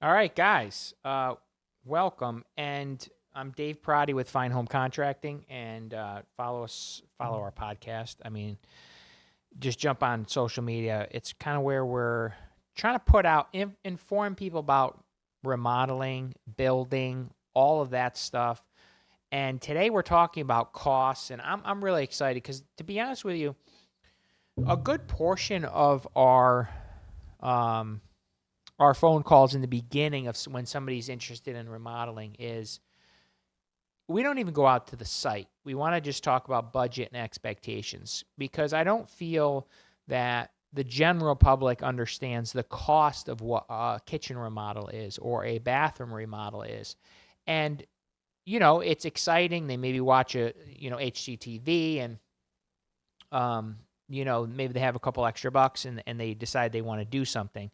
All right, guys, welcome. And I'm Dave Prati with Fine Home Contracting, and follow our podcast. I mean, just jump on social media. It's kind of where we're trying to put out, inform people about remodeling, building, all of that stuff. And today we're talking about costs, and I'm really excited because, to be honest with you, a good portion of um, our phone calls in the beginning of when somebody's interested in remodeling is we don't even go out to the site. We want to just talk about budget and expectations because I don't feel that the general public understands the cost of what a kitchen remodel is or a bathroom remodel is. And it's exciting. They maybe watch HGTV and maybe they have a couple extra bucks and they decide they want to do something.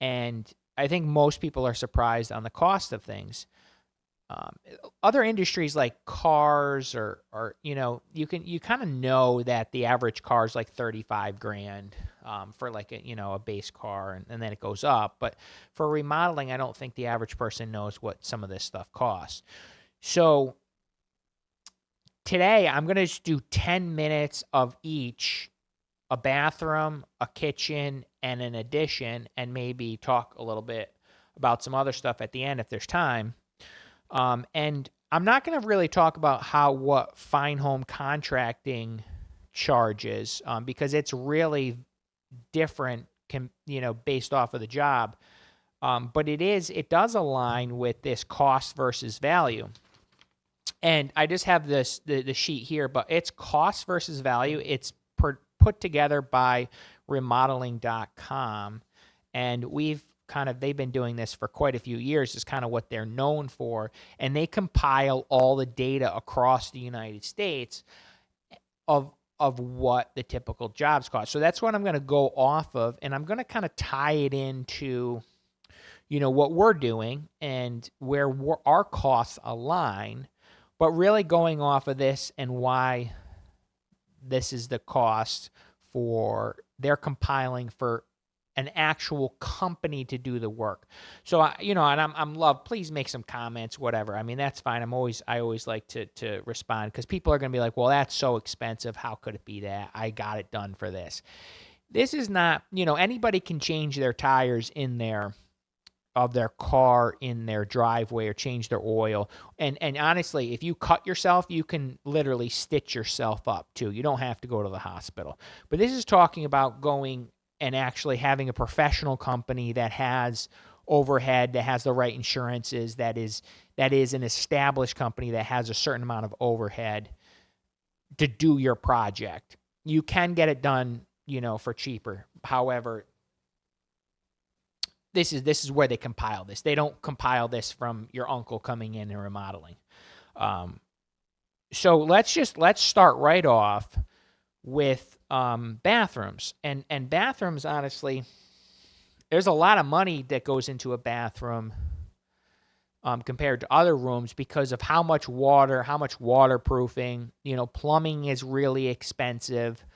And I think most people are surprised on the cost of things. Other industries like cars or you kind of know that the average car is like 35 grand for like a base car, and then it goes up. But for remodeling, I don't think the average person knows what some of this stuff costs. So today I'm going to just do 10 minutes of each: a bathroom, a kitchen, and an addition, and maybe talk a little bit about some other stuff at the end if there's time. And I'm not going to really talk about what fine home contracting charges because it's really different, based off of the job. But it does align with this cost versus value. And I just have the sheet here, but it's cost versus value. It's put together by remodeling.com, and they've been doing this for quite a few years. Is kind of what they're known for, and they compile all the data across the United States of what the typical jobs cost. So that's what I'm going to go off of, and I'm going to kind of tie it into what we're doing and where our costs align, but really going off of this and why this is the cost they're compiling for an actual company to do the work. So and I'm love. Please make some comments, whatever. I mean, that's fine. I always like to respond because people are going to be like, well, that's so expensive. How could it be that? I got it done for this. This is not, anybody can change their tires of their car in their driveway or change their oil. And honestly, if you cut yourself, you can literally stitch yourself up too. You don't have to go to the hospital. But this is talking about going and actually having a professional company that has overhead, that has the right insurances, that is an established company that has a certain amount of overhead to do your project. You can get it done, for cheaper. However, this is where they compile this. They don't compile this from your uncle coming in and remodeling. So let's start right off with bathrooms. And bathrooms, honestly, there's a lot of money that goes into a bathroom compared to other rooms because of how much waterproofing. Plumbing is really expensive.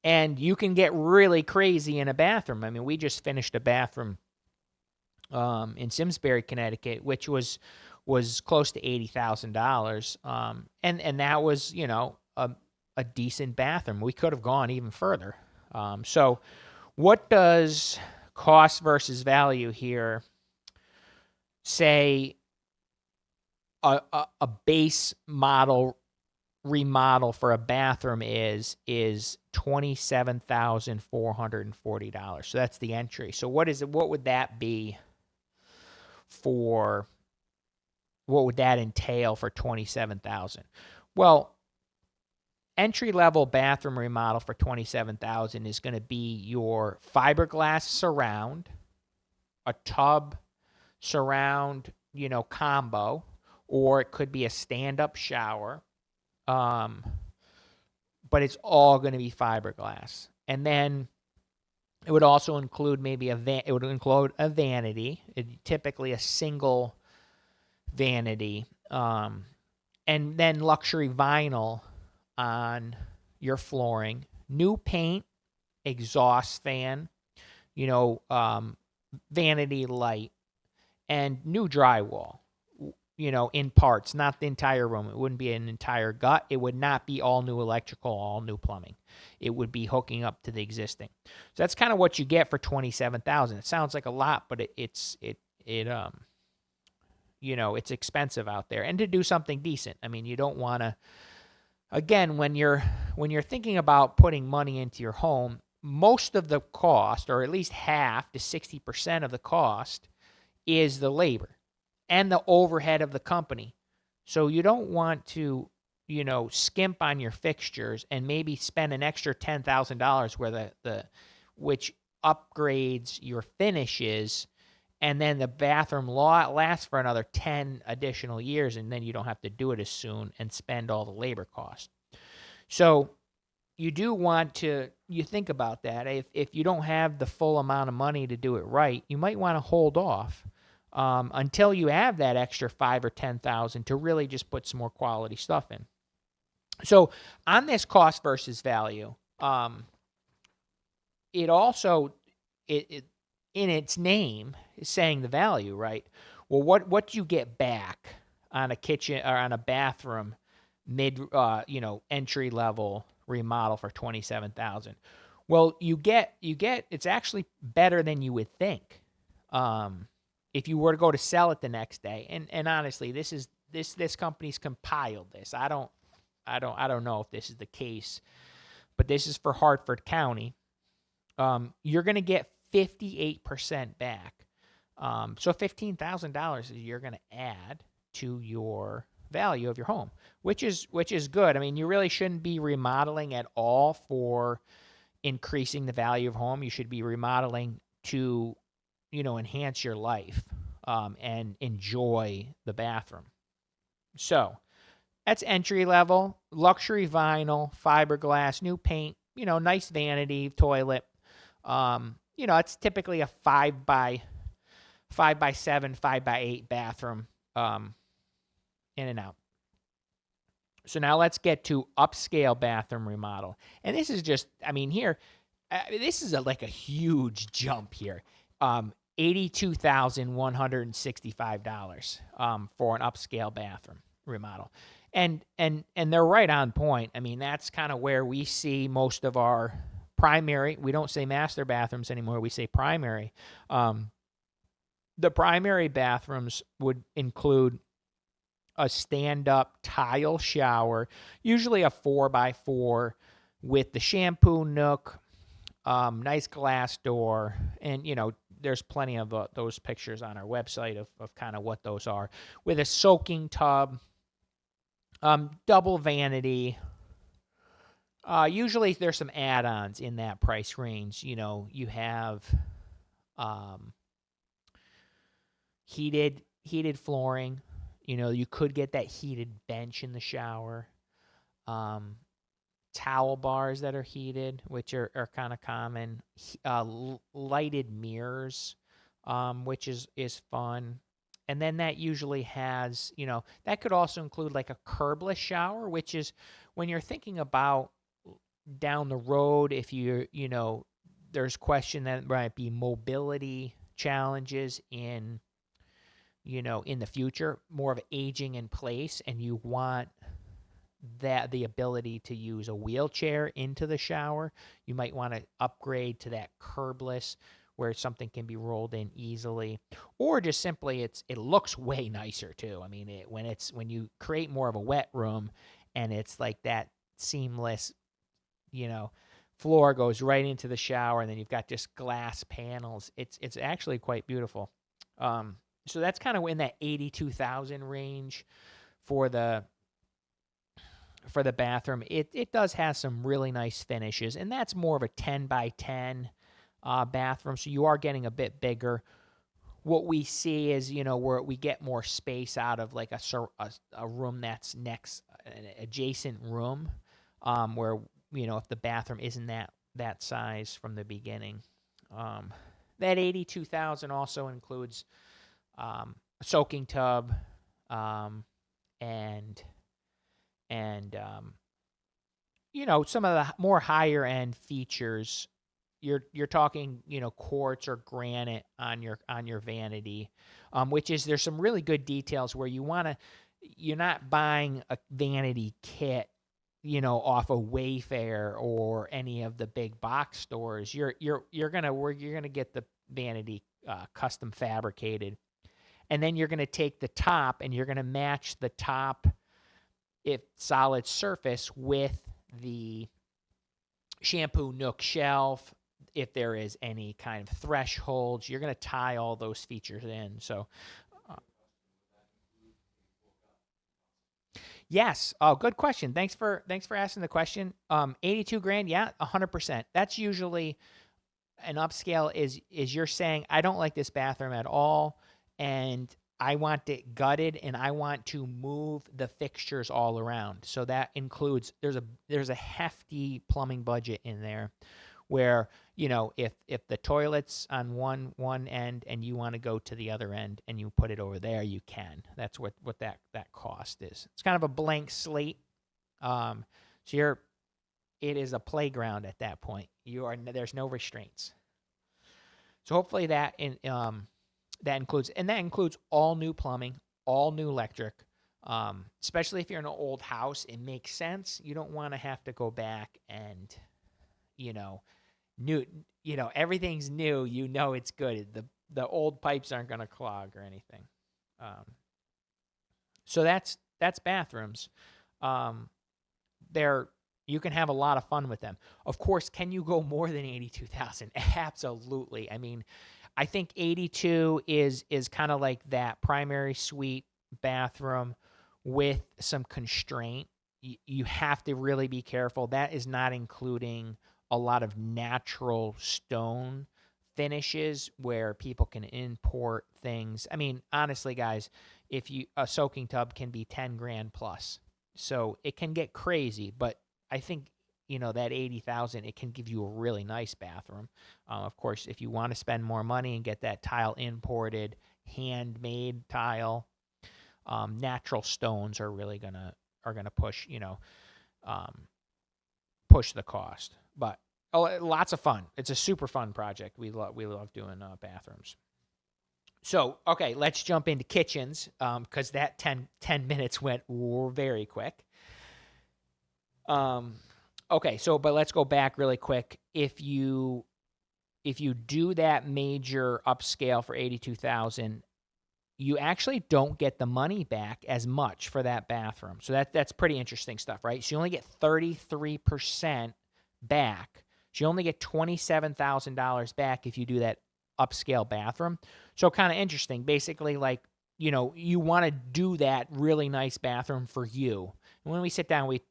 And you can get really crazy in a bathroom. I mean, we just finished a bathroom in Simsbury, Connecticut, which was close to $80,000. And that was, a decent bathroom. We could have gone even further. So what does cost versus value here say a base model remodel for a bathroom is $27,440. So that's the entry. So what would that be what would that entail for 27,000? Well, entry level bathroom remodel for 27,000 is going to be your fiberglass surround, a tub surround, combo, or it could be a stand-up shower. But it's all going to be fiberglass. And then it would also include it would include a vanity, typically a single vanity, and then luxury vinyl on your flooring, new paint, exhaust fan, vanity light, and new drywall, in parts, not the entire room. It wouldn't be an entire gut. It would not be all new electrical, all new plumbing. It would be hooking up to the existing. So that's kind of what you get for 27,000. It sounds like a lot, but it's it's expensive out there. And to do something decent, I mean, you don't want to, again, when you're thinking about putting money into your home, most of the cost, or at least half to 60% of the cost, is the labor and the overhead of the company. So you don't want to, skimp on your fixtures and maybe spend an extra $10,000 where which upgrades your finishes, and then the bathroom lasts for another 10 additional years, and then you don't have to do it as soon and spend all the labor cost. So you do want to, you think about that. If you don't have the full amount of money to do it right, you might want to hold off until you have that extra 5 or 10,000 to really just put some more quality stuff in. So on this cost versus value, it also, it in its name is saying the value, right? Well, what do you get back on a kitchen or on a bathroom entry level remodel for 27,000? Well, you get it's actually better than you would think. If you were to go to sell it the next day, and honestly, this company's compiled this. I don't know if this is the case, but this is for Hartford County. You're going to get 58% back. So $15,000 you're going to add to your value of your home, which is good. I mean, you really shouldn't be remodeling at all for increasing the value of home. You should be remodeling to, enhance your life and enjoy the bathroom. So that's entry level, luxury vinyl, fiberglass, new paint, nice vanity toilet. It's typically a 5x7, 5x8 bathroom, in and out. So now let's get to upscale bathroom remodel. And this is just, this is like a huge jump here. $82,165 for an upscale bathroom remodel. And they're right on point. I mean, that's kind of where we see most of our primary. We don't say master bathrooms anymore. We say primary. The primary bathrooms would include a stand-up tile shower, usually a 4x4 with the shampoo nook, nice glass door, and there's plenty of those pictures on our website of kind of what those are, with a soaking tub, double vanity. Usually there's some add-ons in that price range. You have heated flooring. You could get that heated bench in the shower. Towel bars that are heated, which are kind of common. Lighted mirrors, which is fun. And then that usually has, that could also include like a curbless shower, which is when you're thinking about down the road, if there's question that might be mobility challenges in the future, more of aging in place, and you want the ability to use a wheelchair into the shower, you might want to upgrade to that curbless where something can be rolled in easily, or just simply it looks way nicer too. I mean, when you create more of a wet room and it's like that seamless, floor goes right into the shower, and then you've got just glass panels. It's actually quite beautiful. So that's kind of in that 82,000 range for the bathroom. It does have some really nice finishes, and that's more of a 10x10 bathroom, so you are getting a bit bigger. What we see is, where we get more space out of like a room that's next, an adjacent room, where, if the bathroom isn't that size from the beginning. That 82,000 also includes a soaking tub, and some of the more higher end features you're talking, quartz or granite on your vanity, which is, there's some really good details where you're not buying a vanity kit, off of Wayfair or any of the big box stores. You're gonna get the vanity custom fabricated, and then you're gonna take the top and you're gonna match the top, if solid surface, with the shampoo nook shelf. If there is any kind of thresholds, you're going to tie all those features in. So, yes. Oh, good question. Thanks for asking the question. 82 grand. Yeah, 100%. That's usually an upscale. Is you're saying, I don't like this bathroom at all, and I want it gutted, and I want to move the fixtures all around. So that includes, there's a hefty plumbing budget in there, where, if the toilet's on one end and you want to go to the other end and you put it over there, you can. That's what that cost is. It's kind of a blank slate. So it is a playground at that point. There's no restraints. So hopefully that includes all new plumbing, all new electric. Especially if you're in an old house, it makes sense. You don't want to have to go back and, new, everything's new. It's good. The old pipes aren't going to clog or anything. So that's bathrooms. You can have a lot of fun with them. Of course, can you go more than 82,000? Absolutely. I mean, I think 82 is kind of like that primary suite bathroom with some constraint. You have to really be careful. That is not including a lot of natural stone finishes where people can import things. I mean, honestly, guys, a soaking tub can be 10 grand plus. So it can get crazy, but I think, that 80,000, it can give you a really nice bathroom. Of course, if you want to spend more money and get that tile imported, handmade tile, natural stones are really gonna push, push the cost. But lots of fun. It's a super fun project. We love doing bathrooms. So, okay, let's jump into kitchens, because that 10 minutes went very quick. Okay, but let's go back really quick. If you do that major upscale for 82,000, you actually don't get the money back as much for that bathroom. So that's pretty interesting stuff, right? So you only get 33% back. So you only get $27,000 back if you do that upscale bathroom. So kind of interesting. Basically, like, you want to do that really nice bathroom for you. And when we sit down with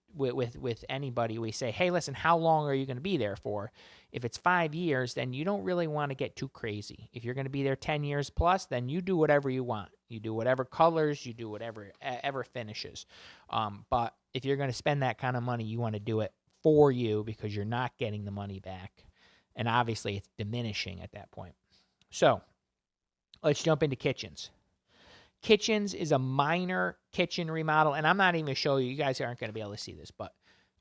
anybody, we say, hey, listen, how long are you going to be there for? If it's 5 years, then you don't really want to get too crazy. If you're going to be there 10 years plus, then you do whatever you want. You do whatever colors, you do whatever ever finishes. But if you're going to spend that kind of money, you want to do it for you, because you're not getting the money back. And obviously it's diminishing at that point. So let's jump into kitchens. Kitchens is a minor kitchen remodel, and I'm not even going to show you. You guys aren't going to be able to see this, but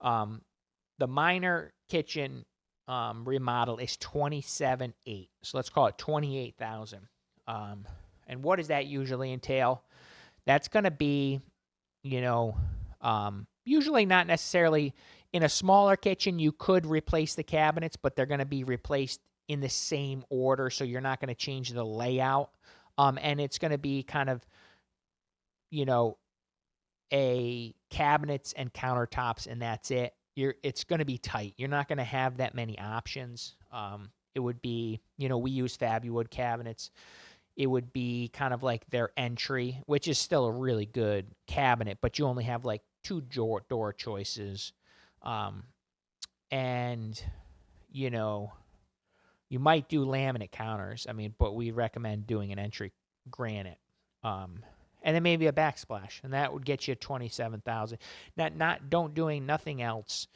the minor kitchen remodel is $27,800. So let's call it $28,000. And what does that usually entail? That's going to be, usually not necessarily in a smaller kitchen. You could replace the cabinets, but they're going to be replaced in the same order, so you're not going to change the layout. And it's going to be kind of, a cabinets and countertops, and that's it. It's going to be tight. You're not going to have that many options. It would be, we use Fabuwood cabinets. It would be kind of like their entry, which is still a really good cabinet, but you only have like 2 door choices. And, you might do laminate counters. I mean, but we recommend doing an entry granite. And then maybe a backsplash, and that would get you 27,000. Don't doing nothing else.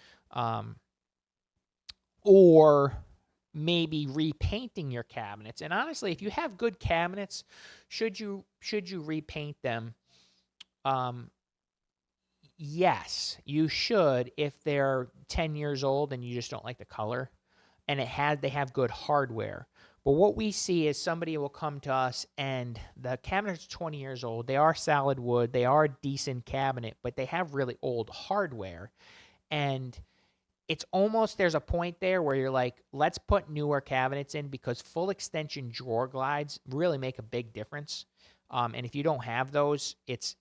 Or maybe repainting your cabinets. And honestly, if you have good cabinets, should you repaint them? Yes, you should, if they're 10 years old and you just don't like the color. and they have good hardware. But what we see is somebody will come to us and the cabinet's 20 years old. They are solid wood. They are a decent cabinet, but they have really old hardware. And it's almost, there's a point there where you're like, let's put newer cabinets in, because full extension drawer glides really make a big difference. And if you don't have those, it's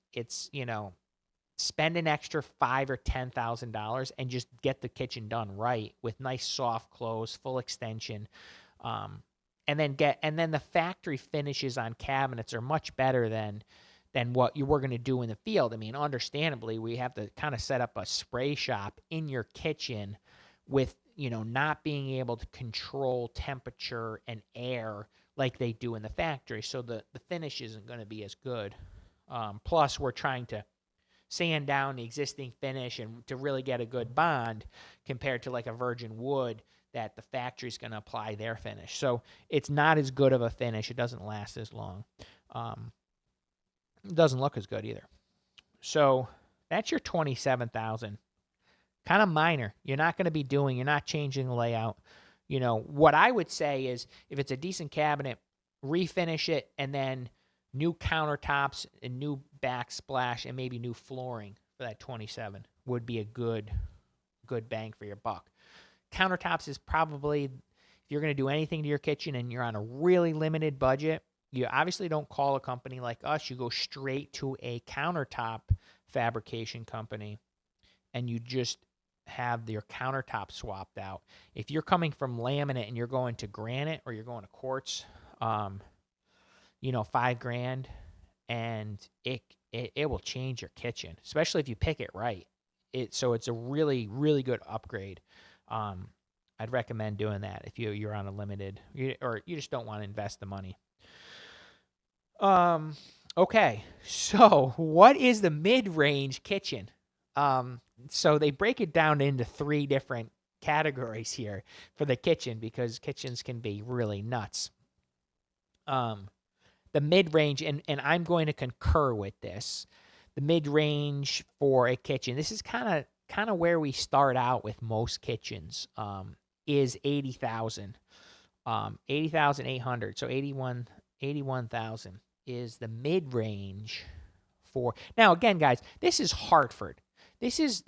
spend an extra $5,000 or $10,000 and just get the kitchen done right with nice soft close, full extension. And then the factory finishes on cabinets are much better than what you were going to do in the field. I mean, understandably, we have to kind of set up a spray shop in your kitchen with, not being able to control temperature and air like they do in the factory. So the finish isn't going to be as good. Plus, we're trying to sand down the existing finish and to really get a good bond compared to like a virgin wood that the factory's going to apply their finish. So it's not as good of a finish. It doesn't last as long. It doesn't look as good either. So that's your $27,000. Kind of minor. You're not changing the layout. What I would say is if it's a decent cabinet, refinish it, and then new countertops and new backsplash and maybe new flooring for that 27 would be a good bang for your buck. Countertops is probably, if you're going to do anything to your kitchen and you're on a really limited budget, you obviously don't call a company like us. You go straight to a countertop fabrication company and you just have your countertop swapped out. If you're coming from laminate and you're going to granite or you're going to quartz, $5,000, and it will change your kitchen, especially if you pick it right. So it's a really, really good upgrade. I'd recommend doing that if you're on a limited, or you just don't want to invest the money. Okay, so what is the mid-range kitchen? So they break it down into 3 different categories here for the kitchen, because kitchens can be really nuts. The mid-range, and I'm going to concur with this, the mid-range for a kitchen, this is kind of where we start out with most kitchens, is $80,000, $80,800. So $81,000 is the mid-range for. Now again, guys, this is Hartford. This is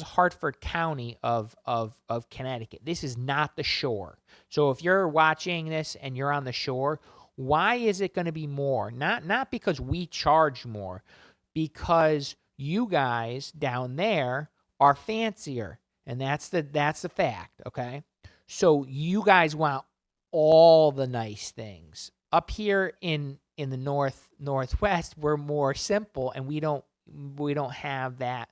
Hartford County of Connecticut. This is not the shore. So if you're watching this and you're on the shore, why is it going to be more? Not because we charge more, because you guys down there are fancier, and that's the fact, okay? So you guys want all the nice things. Up here in the northwest, we're more simple, and we don't have that,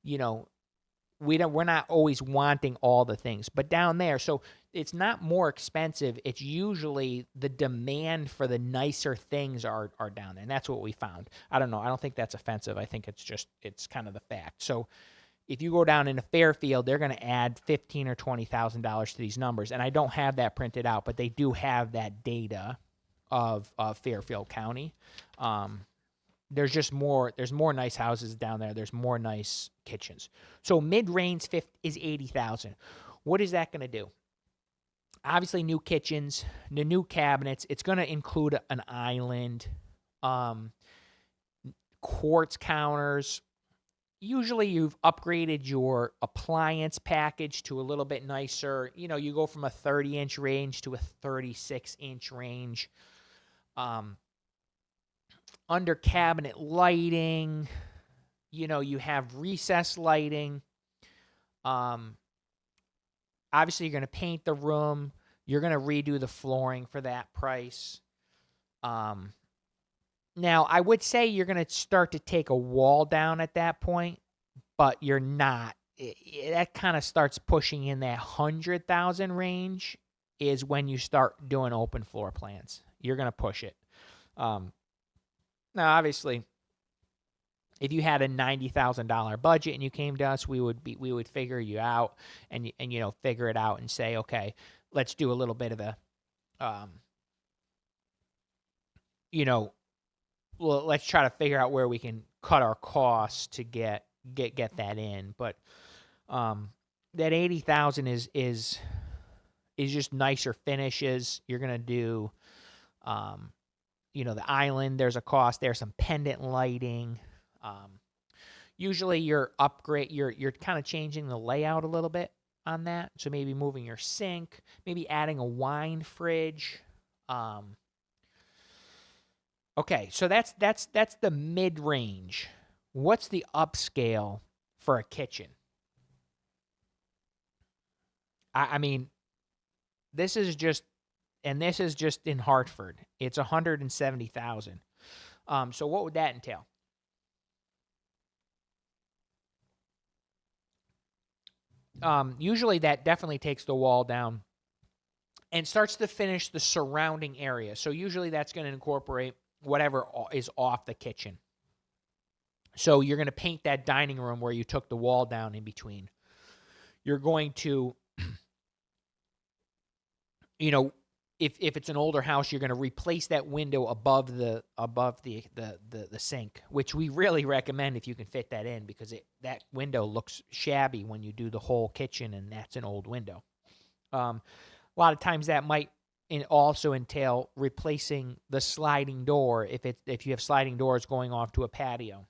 we're not always wanting all the things. But down there, so it's not more expensive. It's usually the demand for the nicer things are down there. And that's what we found. I don't know. I don't think that's offensive. I think it's kind of the fact. So if you go down into Fairfield, they're going to add $15,000 or $20,000 to these numbers. And I don't have that printed out, but they do have that data of Fairfield County. There's more nice houses down there. There's more nice kitchens. So mid-range is $80,000. What is that going to do? Obviously, new kitchens, the new cabinets. It's going to include an island, quartz counters. Usually, you've upgraded your appliance package to a little bit nicer. You go from a 30-inch range to a 36-inch range. Under cabinet lighting, you have recessed lighting. Obviously, you're going to paint the room. You're going to redo the flooring for that price. Now, I would say you're going to start to take a wall down at that point, but you're not. That kind of starts pushing in that 100,000 range is when you start doing open floor plans. You're going to push it. Now, obviously, if you had a $90,000 budget and you came to us, we would figure you out and figure it out and say, okay, let's do a little bit of a, well, let's try to figure out where we can cut our costs to get that in. But that $80,000 is is just nicer finishes. You're going to do, the island. There's a cost. There's some pendant lighting. Usually you're kind of changing the layout a little bit on that. So maybe moving your sink, maybe adding a wine fridge. Okay, so that's the mid-range. What's the upscale for a kitchen? I mean, this is just in Hartford. It's $170,000. So what would that entail? Usually that definitely takes the wall down and starts to finish the surrounding area. So usually that's going to incorporate whatever is off the kitchen. So you're going to paint that dining room where you took the wall down in between. You're going to, if it's an older house, you're going to replace that window above the sink, which we really recommend if you can fit that in, because that window looks shabby when you do the whole kitchen, and that's an old window. A lot of times that might also entail replacing the sliding door if you have sliding doors going off to a patio.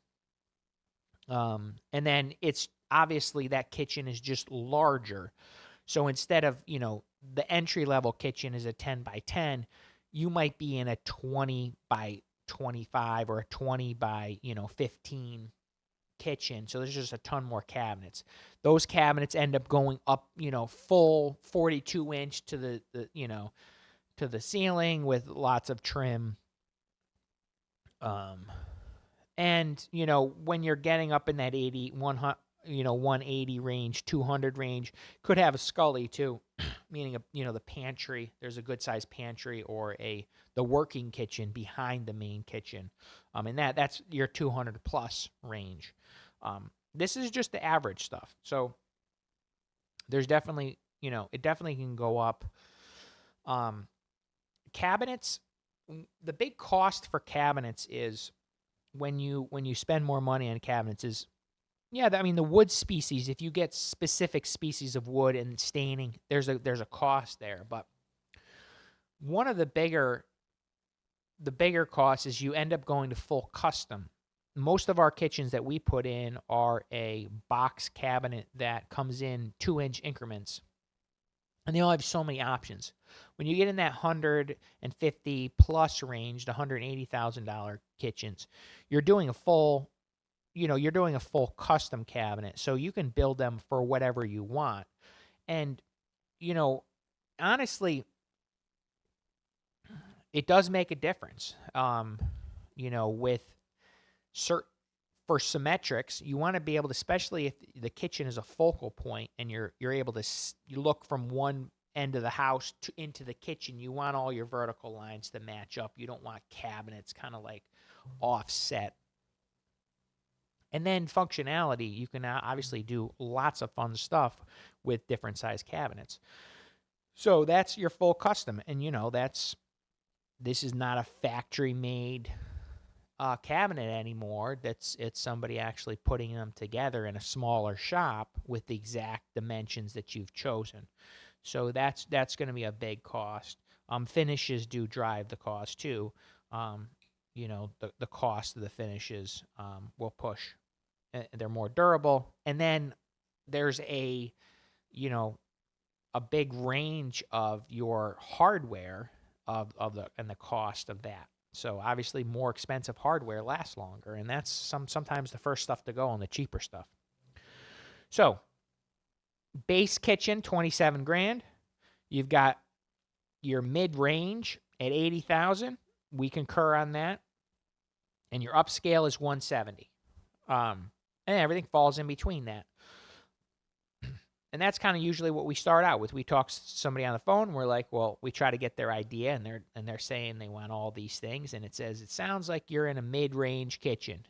And then it's obviously that kitchen is just larger. So instead of, the entry level kitchen is a 10 by 10, you might be in a 20 by 25 or a 20 by, 15 kitchen. So there's just a ton more cabinets. Those cabinets end up going up, full 42 inch to the ceiling with lots of trim. And, when you're getting up in that 180 range, 200 range, could have a scully too, meaning, the pantry. There's a good sized pantry or the working kitchen behind the main kitchen. And that's your 200 plus range. This is just the average stuff. So there's definitely, it definitely can go up. Cabinets, the big cost for cabinets is when you spend more money on cabinets is, the wood species. If you get specific species of wood and staining, there's a cost there. But one of the bigger costs is you end up going to full custom. Most of our kitchens that we put in are a box cabinet that comes in 2-inch increments, and they all have so many options. When you get in that $150 plus range, the $180,000 kitchens, you're doing a full custom cabinet, so you can build them for whatever you want. And, honestly, it does make a difference. With for symmetrics, you want to be able to, especially if the kitchen is a focal point and you're able to you look from one end of the house into the kitchen, you want all your vertical lines to match up. You don't want cabinets kind of like offset. And then functionality, you can obviously do lots of fun stuff with different size cabinets. So that's your full custom. And, this is not a factory-made cabinet anymore. It's somebody actually putting them together in a smaller shop with the exact dimensions that you've chosen. So that's going to be a big cost. Finishes do drive the cost too. The cost of the finishes will push. They're more durable. And then there's a big range of your hardware and the cost of that. So obviously more expensive hardware lasts longer, and that's sometimes the first stuff to go and the cheaper stuff. So base kitchen, $27,000. You've got your mid-range at $80,000. We concur on that. And your upscale is $170,000. And everything falls in between that. And that's kind of usually what we start out with. We talk to somebody on the phone. We're like, well, we try to get their idea, and they're saying they want all these things, and it says it sounds like you're in a mid-range kitchen.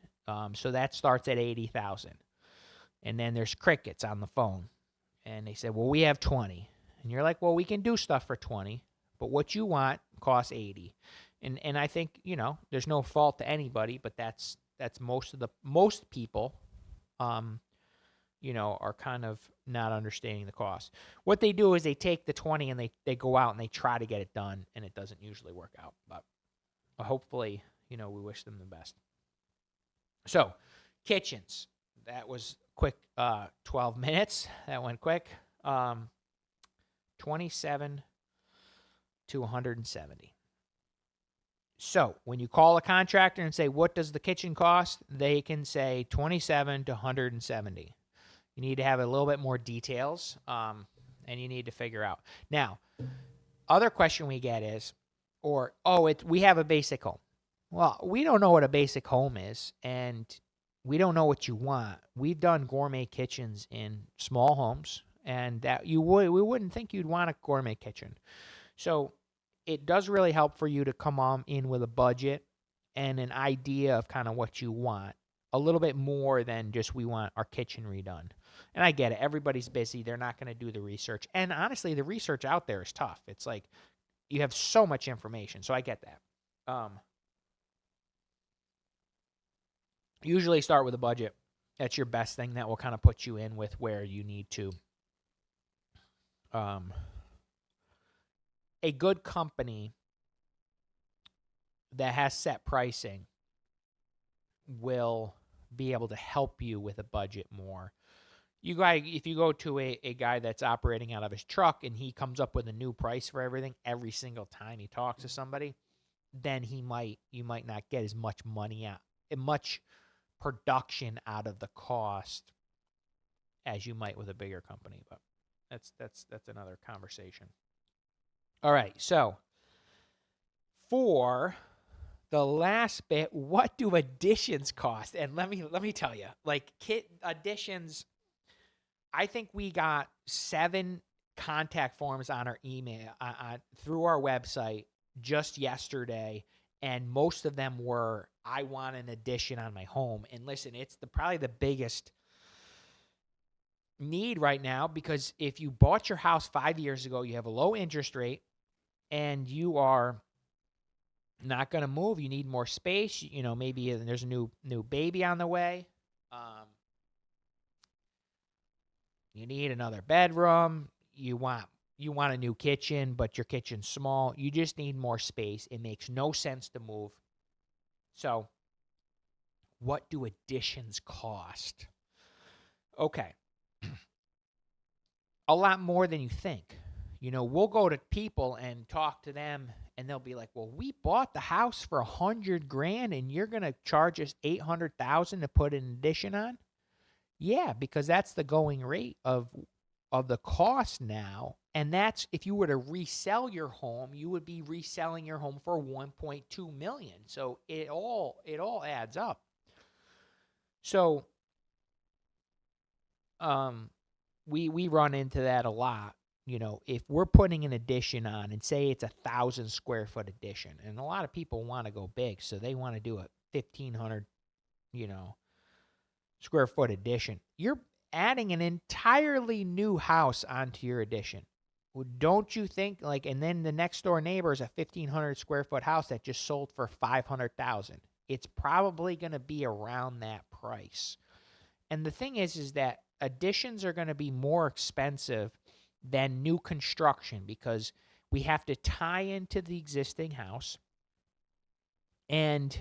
So that starts at $80,000, and then there's crickets on the phone, and they say, well, we have 20, and you're like, well, we can do stuff for 20, but what you want costs 80, and I think there's no fault to anybody, but that's most people. are kind of not understanding the cost. What they do is they take the 20 and they go out and they try to get it done, and it doesn't usually work out. But hopefully, we wish them the best. So, kitchens. That was quick, 12 minutes. That went quick. 27 to 170. So, when you call a contractor and say, what does the kitchen cost? They can say 27 to 170. You need to have a little bit more details, and you need to figure out. Now, other question we get is, we have a basic home. Well, we don't know what a basic home is, and we don't know what you want. We've done gourmet kitchens in small homes, and that we wouldn't think you'd want a gourmet kitchen. So it does really help for you to come on in with a budget and an idea of kind of what you want. A little bit more than just we want our kitchen redone. And I get it. Everybody's busy. They're not going to do the research. And honestly, the research out there is tough. It's like you have so much information. So I get that. Usually start with a budget. That's your best thing. That will kind of put you in with where you need to. A good company that has set pricing will be able to help you with a budget more. If you go to a guy that's operating out of his truck and he comes up with a new price for everything every single time he talks to somebody, then you might not get as much money out, much production out of the cost as you might with a bigger company. But that's another conversation. All right, so for the last bit, what do additions cost? And let me tell you, like kit additions, I think we got 7 contact forms on our email through our website just yesterday, and most of them were, I want an addition on my home. And listen, it's probably the biggest need right now, because if you bought your house 5 years ago, you have a low interest rate, and you are not going to move. You need more space. Maybe there's a new baby on the way. You need another bedroom. You want a new kitchen, but your kitchen's small. You just need more space. It makes no sense to move. So, what do additions cost? Okay. A lot more than you think. We'll go to people and talk to them, and they'll be like, well, we bought the house for $100,000 and you're going to charge us $800,000 to put an addition on? Yeah, because that's the going rate of the cost now. And that's, if you were to resell your home, you would be reselling your home for $1.2 million. So it all adds up. So we run into that a lot. If we're putting an addition on, and say it's 1,000 square foot addition, and a lot of people want to go big, so they want to do a 1,500, square foot addition. You're adding an entirely new house onto your addition. Well, don't you think, and then the next door neighbor is a 1,500 square foot house that just sold for $500,000. It's probably going to be around that price. And the thing is that additions are going to be more expensive than new construction, because we have to tie into the existing house, and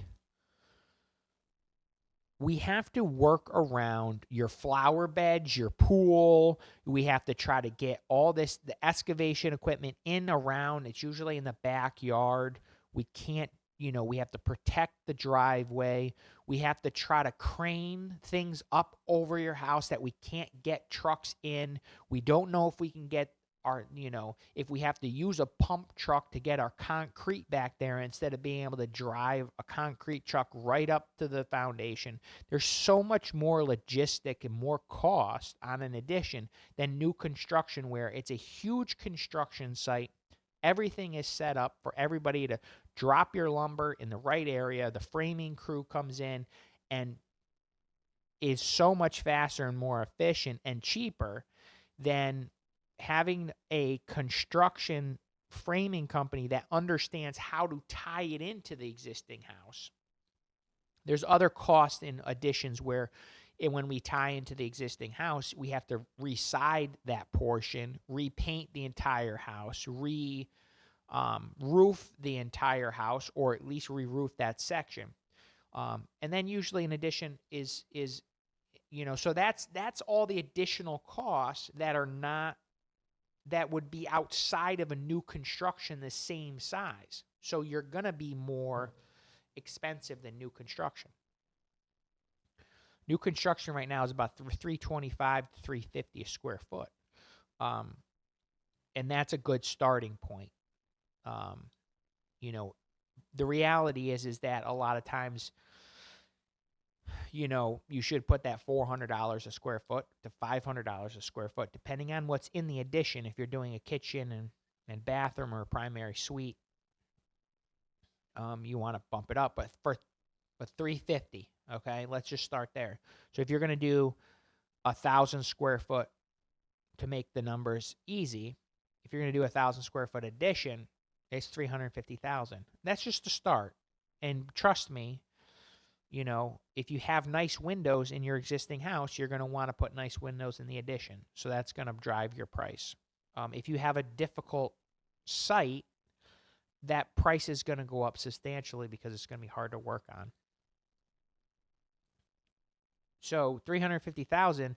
we have to work around your flower beds, your pool. We have to try to get all the excavation equipment in around. It's usually in the backyard. We can't, we have to protect the driveway. We have to try to crane things up over your house that we can't get trucks in. We don't know if we can get if we have to use a pump truck to get our concrete back there instead of being able to drive a concrete truck right up to the foundation. There's so much more logistic and more cost on an addition than new construction, where it's a huge construction site. Everything is set up for everybody to drop your lumber in the right area. The framing crew comes in and is so much faster and more efficient and cheaper than having a construction framing company that understands how to tie it into the existing house. There's other costs in additions where And when we tie into the existing house, we have to reside that portion, repaint the entire house, roof the entire house, or at least re-roof that section. And then usually an addition is so that's all the additional costs that would be outside of a new construction the same size. So you're gonna be more expensive than new construction. New construction right now is about $325 to $350 a square foot, and that's a good starting point. The reality is that a lot of times, you should put that $400 a square foot to $500 a square foot, depending on what's in the addition. If you're doing a kitchen and bathroom or a primary suite, you want to bump it up. But for $350, okay, let's just start there. So if you're going to do 1,000 square foot, to make the numbers easy, if you're going to do 1,000 square foot addition, it's $350,000. That's just the start. And trust me, if you have nice windows in your existing house, you're going to want to put nice windows in the addition. So that's going to drive your price. If you have a difficult site, that price is going to go up substantially because it's going to be hard to work on. So $350,000,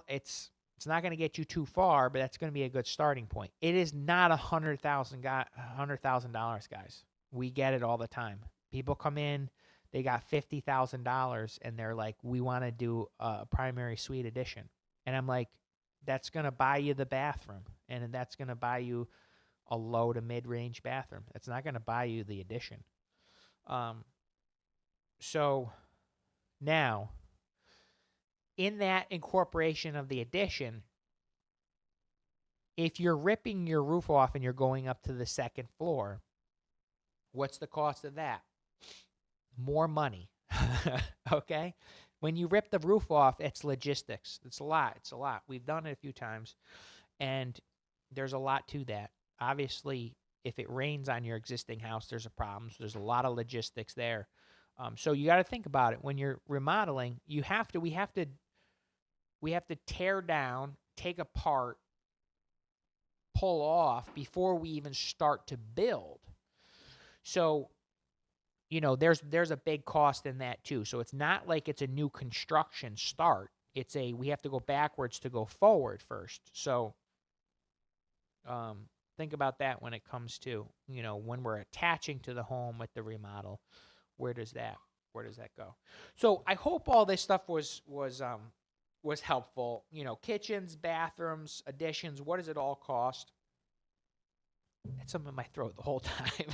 it's not going to get you too far, but that's going to be a good starting point. It is not $100,000, guys. We get it all the time. People come in, they got $50,000, and they're like, "We want to do a primary suite addition," and I'm like, "That's going to buy you the bathroom, and that's going to buy you a low to mid-range bathroom. That's not going to buy you the addition." So now, in that incorporation of the addition, if you're ripping your roof off and you're going up to the second floor, what's the cost of that? More money. Okay? When you rip the roof off, it's logistics. It's a lot. We've done it a few times, and there's a lot to that. Obviously, if it rains on your existing house, there's a problem. So there's a lot of logistics there. So you got to think about it when you're remodeling. We have to tear down, take apart, pull off before we even start to build. So, there's a big cost in that too. So it's not like it's a new construction start. We have to go backwards to go forward first. So, think about that when it comes to, when we're attaching to the home with the remodel, where does that go? So I hope all this stuff was helpful. Kitchens, bathrooms, additions, what does it all cost? That's something in my throat the whole time.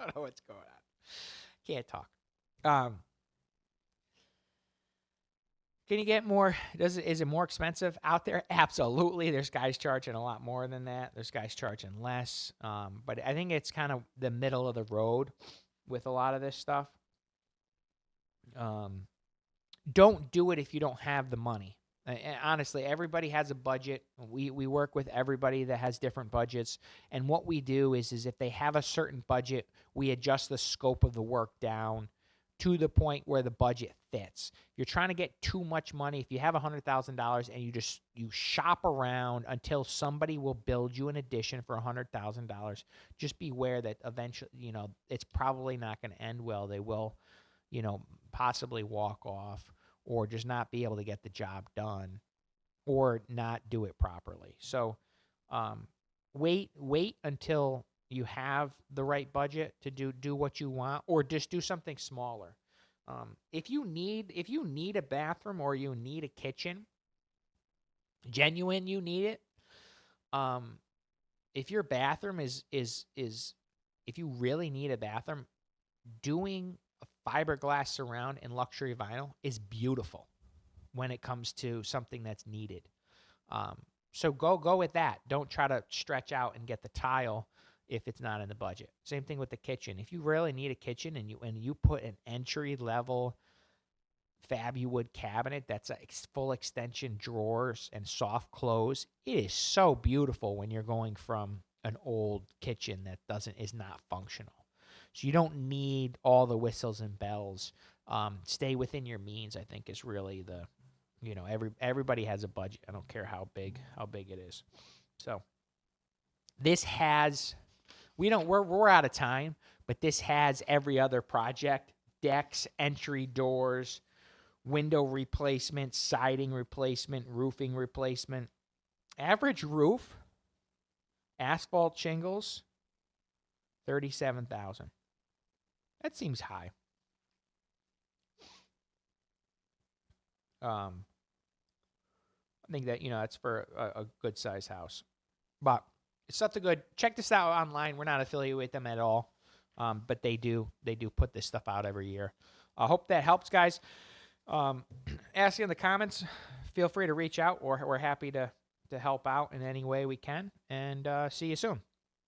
I don't know what's going on. Can't talk. Can you get more? Is it more expensive out there? Absolutely. There's guys charging a lot more than that. There's guys charging less. But I think it's kind of the middle of the road with a lot of this stuff. Don't do it if you don't have the money. Honestly, everybody has a budget. We work with everybody that has different budgets. And what we do is if they have a certain budget, we adjust the scope of the work down to the point where the budget fits. If you're trying to get too much money, if you have $100,000 and you shop around until somebody will build you an addition for $100,000, just beware that eventually, it's probably not going to end well. They will, possibly walk off, or just not be able to get the job done, or not do it properly. So wait until you have the right budget to do what you want, or just do something smaller. If you need a bathroom or you need a kitchen, genuine, you need it. If your bathroom is if you really need a bathroom, doing a fiberglass surround and luxury vinyl is beautiful when it comes to something that's needed. So go with that. Don't try to stretch out and get the tile if it's not in the budget. Same thing with the kitchen. If you really need a kitchen and you put an entry level Fabuwood cabinet that's a full extension drawers and soft close, it is so beautiful when you're going from an old kitchen that is not functional. So you don't need all the whistles and bells. Stay within your means, I think, is really the, everybody has a budget. I don't care how big it is. So this has, we're out of time, but this has every other project: decks, entry doors, window replacement, siding replacement, roofing replacement. Average roof, asphalt shingles, 37,000. That seems high. I think that, that's for a good size house. But it's something good. Check this out online. We're not affiliated with them at all, but they do put this stuff out every year. I hope that helps, guys. Ask you in the comments. Feel free to reach out, or we're happy to help out in any way we can. And see you soon.